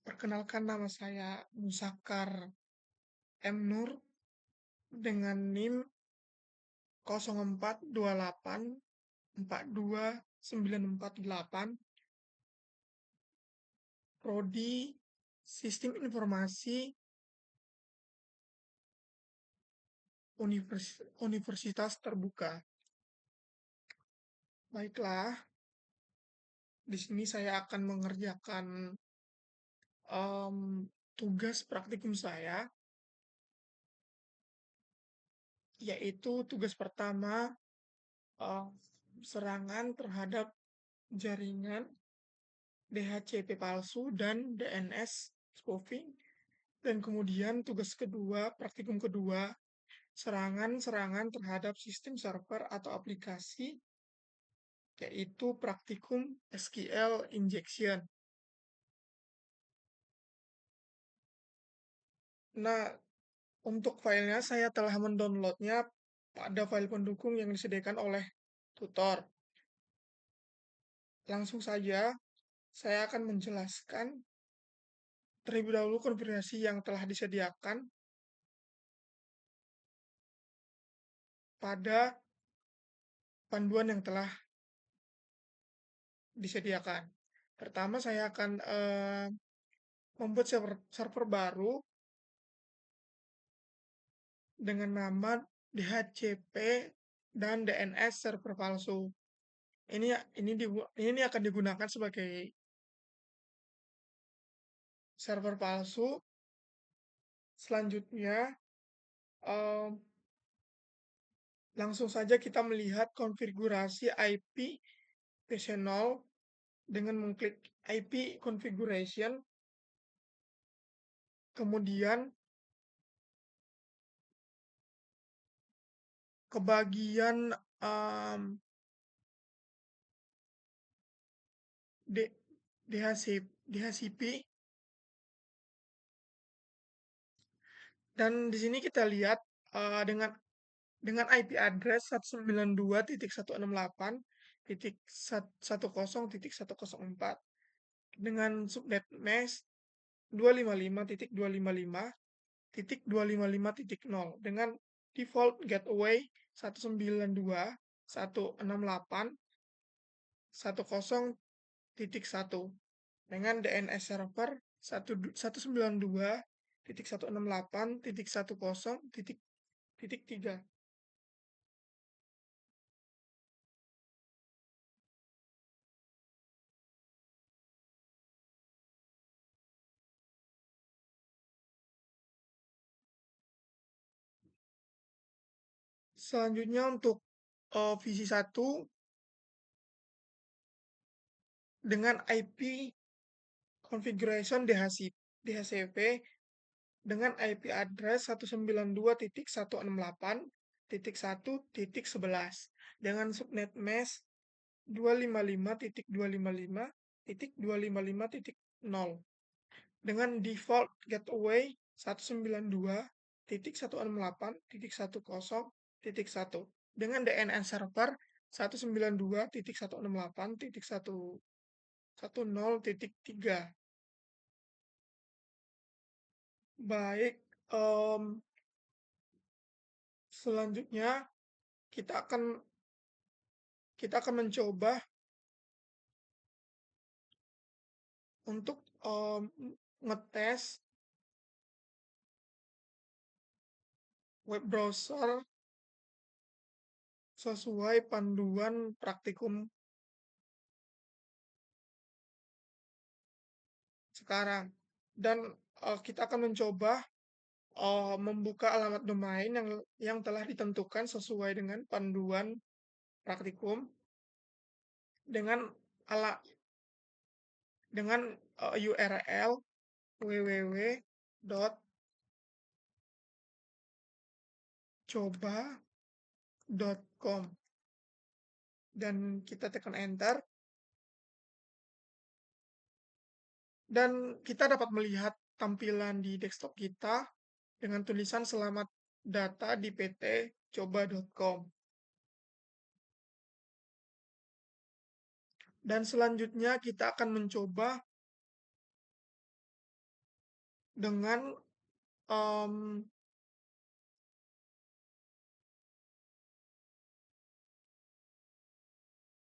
Perkenalkan nama saya Musakar M. Nur dengan NIM 0428429448, Prodi Sistem Informasi Universitas Terbuka. Baiklah, di sini saya akan mengerjakan tugas praktikum saya, yaitu tugas pertama em, serangan terhadap jaringan DHCP palsu dan DNS spoofing. Dan kemudian tugas kedua, praktikum kedua, serangan-serangan terhadap sistem server atau aplikasi, yaitu praktikum SQL injection. Nah, untuk filenya saya telah mendownloadnya pada file pendukung yang disediakan oleh tutor. Langsung saja, saya akan menjelaskan terlebih dahulu konfigurasi yang telah disediakan pada panduan yang telah disediakan. Pertama, saya akan membuat server baru dengan nama DHCP dan DNS server palsu. Ini akan digunakan sebagai server palsu. Selanjutnya, em, langsung saja kita melihat konfigurasi IP PC0 dengan mengklik IP configuration. Kemudian ke bagian DHCP, dan di sini kita lihat dengan IP address 192.168.10.104 dengan subnet mesh 255.255.255.0 dengan default gateway 192.168.10.1 dengan DNS server 192.168.10.3. Selanjutnya untuk visi 1 dengan IP configuration DHCP dengan IP address 192.168.1.11 dengan subnet mesh 255.255.255.0 dengan default gateway 192.168.10.1 dengan DNS server 192.168.1.10.3. Baik, selanjutnya kita akan mencoba untuk ngetes web browser sesuai panduan praktikum sekarang. Dan kita akan mencoba membuka alamat domain yang telah ditentukan sesuai dengan panduan praktikum dengan URL www.coba.com dan kita tekan enter, dan kita dapat melihat tampilan di desktop kita dengan tulisan selamat data di PT coba.com. Dan selanjutnya kita akan mencoba dengan em,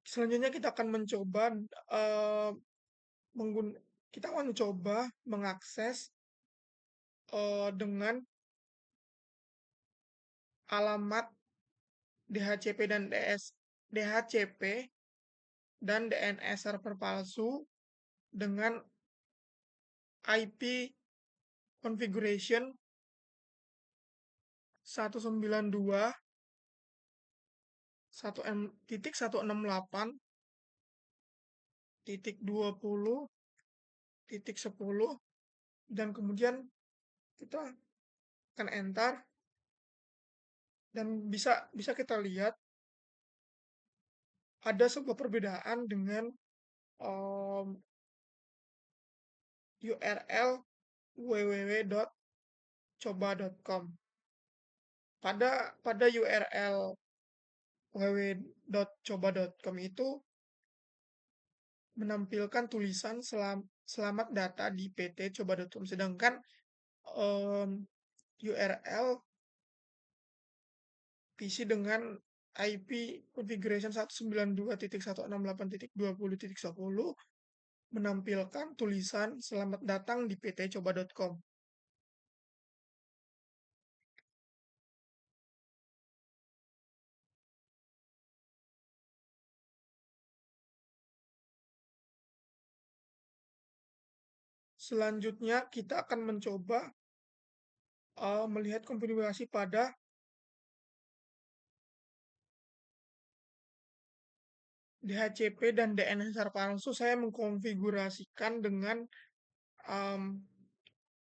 selanjutnya kita akan mencoba em, kita akan mencoba mengakses dengan alamat DHCP dan DHCP dan DNS server palsu dengan IP configuration 192 titik 168 titik 20 titik 10, dan kemudian kita akan enter, dan bisa bisa kita lihat ada sebuah perbedaan dengan URL www.coba.com. Pada URL www.coba.com itu menampilkan tulisan selamat data di PT coba.com, sedangkan URL PC dengan IP configuration 192.168.20.10 menampilkan tulisan selamat datang di PT coba.com. Selanjutnya kita akan mencoba melihat konfigurasi pada DHCP dan DNS palsu. Saya mengkonfigurasikan dengan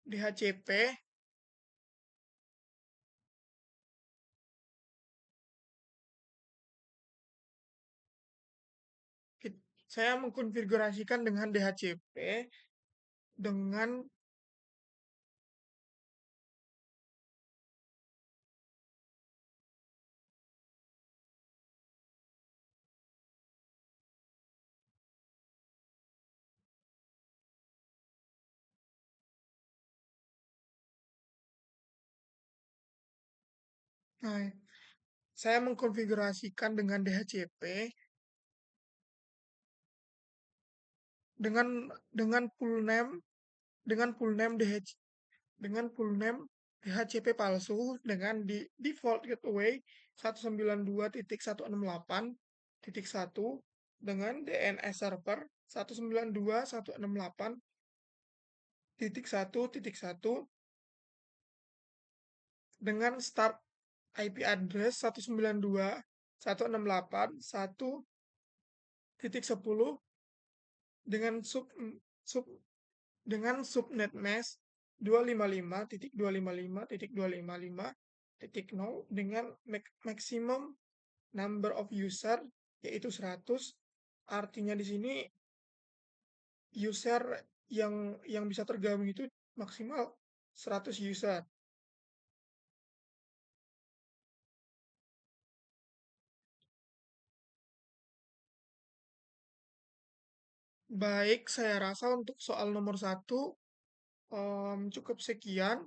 DHCP. Saya mengkonfigurasikan dengan DHCP dengan nah, saya mengkonfigurasikan dengan DHCP dengan dengan full name dengan full name DHCP palsu dengan di default gateway 192.168.1 dengan DNS server 192.168.1.1 dengan start IP address 192.168.1.10 dengan sub dengan subnet mask 255.255.255.0 dengan maximum number of user yaitu 100. Artinya di sini user yang bisa tergabung itu maksimal 100 user. Baik, saya rasa untuk soal nomor 1 cukup sekian.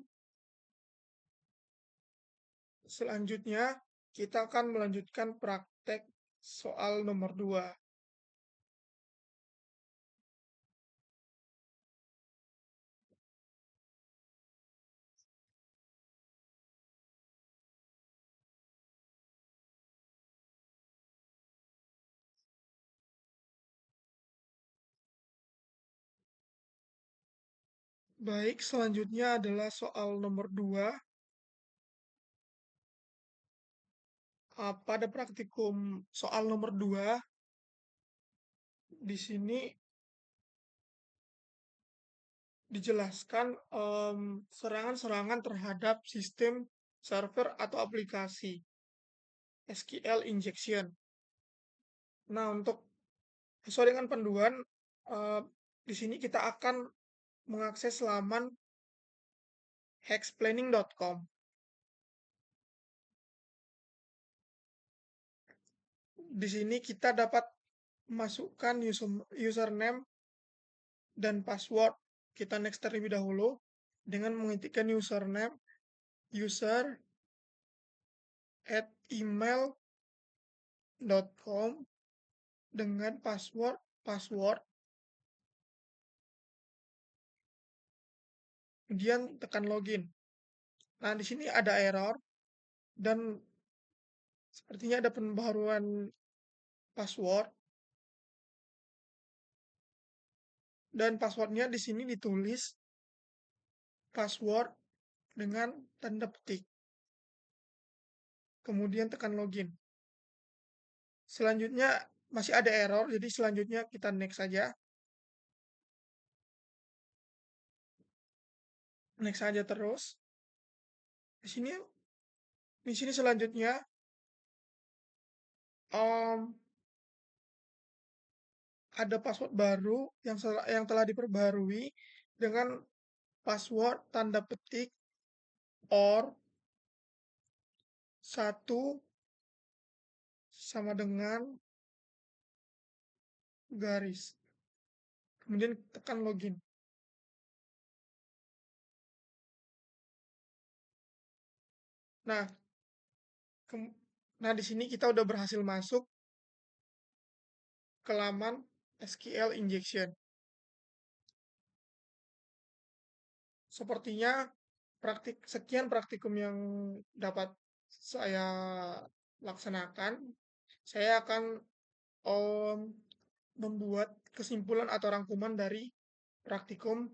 Selanjutnya kita akan melanjutkan praktek soal nomor 2. Baik, selanjutnya adalah soal nomor 2. Pada praktikum soal nomor 2, di sini dijelaskan serangan-serangan terhadap sistem server atau aplikasi, SQL injection. Nah, untuk sesuai dengan panduan, eh, di sini kita akan mengakses laman hexplaining.com. Di sini kita dapat masukkan username dan password. Kita next terlebih dahulu. dengan mengetikkan username user at email.com dengan password, kemudian tekan login. Nah, di sini ada error dan sepertinya ada pembaruan password, dan passwordnya di sini ditulis password dengan tanda petik. Kemudian tekan login. Selanjutnya masih ada error, jadi selanjutnya kita next saja. Next saja terus. Di sini selanjutnya um, ada password baru yang telah diperbarui dengan password tanda petik or 1 sama dengan garis. Kemudian tekan login. Nah, nah di sini kita udah berhasil masuk ke laman SQL injection. Sepertinya sekian praktikum yang dapat saya laksanakan. Saya akan um, membuat kesimpulan atau rangkuman dari praktikum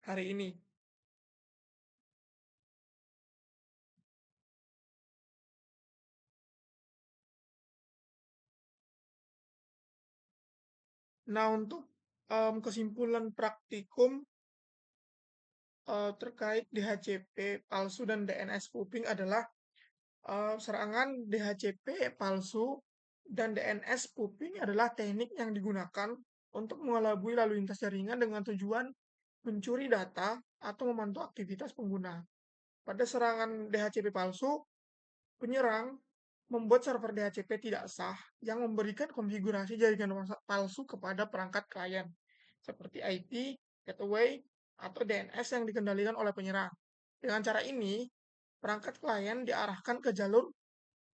hari ini. Nah, untuk kesimpulan praktikum terkait DHCP palsu dan DNS spoofing adalah serangan DHCP palsu dan DNS spoofing adalah teknik yang digunakan untuk mengelabui lalu lintas jaringan dengan tujuan mencuri data atau memantau aktivitas pengguna. Pada serangan DHCP palsu, penyerang membuat server DHCP tidak sah yang memberikan konfigurasi jaringan palsu kepada perangkat klien, seperti IP, gateway, atau DNS yang dikendalikan oleh penyerang. Dengan cara ini, perangkat klien diarahkan ke jalur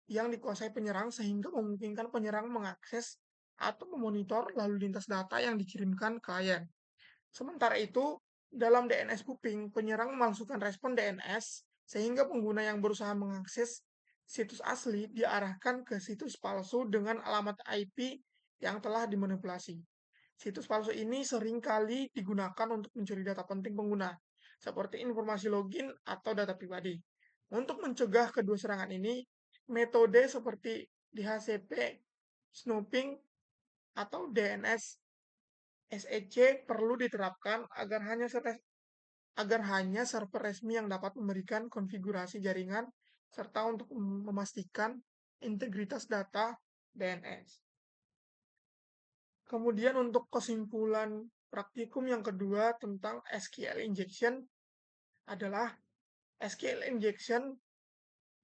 yang dikuasai penyerang sehingga memungkinkan penyerang mengakses atau memonitor lalu lintas data yang dikirimkan klien. Sementara itu, dalam DNS spoofing, penyerang memalsukan respon DNS sehingga pengguna yang berusaha mengakses situs asli diarahkan ke situs palsu dengan alamat IP yang telah dimanipulasi. Situs palsu ini seringkali digunakan untuk mencuri data penting pengguna, seperti informasi login atau data pribadi. Untuk mencegah kedua serangan ini, metode seperti DHCP, snooping, atau DNS SEC perlu diterapkan agar hanya server resmi yang dapat memberikan konfigurasi jaringan serta untuk memastikan integritas data DNS. Kemudian untuk kesimpulan praktikum yang kedua tentang SQL injection adalah SQL injection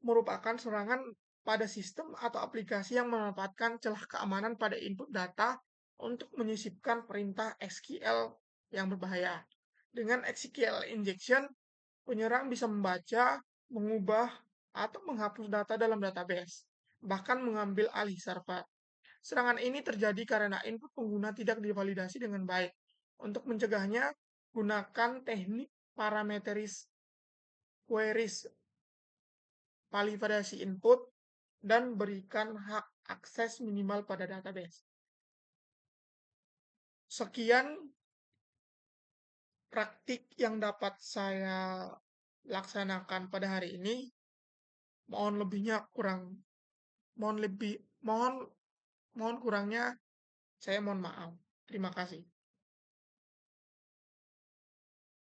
merupakan serangan pada sistem atau aplikasi yang memanfaatkan celah keamanan pada input data untuk menyisipkan perintah SQL yang berbahaya. Dengan SQL injection, penyerang bisa membaca, mengubah, atau menghapus data dalam database, bahkan mengambil alih server. Serangan ini terjadi karena input pengguna tidak divalidasi dengan baik. Untuk mencegahnya, gunakan teknik parameteris queries validasi input dan berikan hak akses minimal pada database. Sekian praktik yang dapat saya laksanakan pada hari ini. Mohon lebihnya kurang, mohon lebih, mohon mohon kurangnya saya mohon maaf. Terima kasih.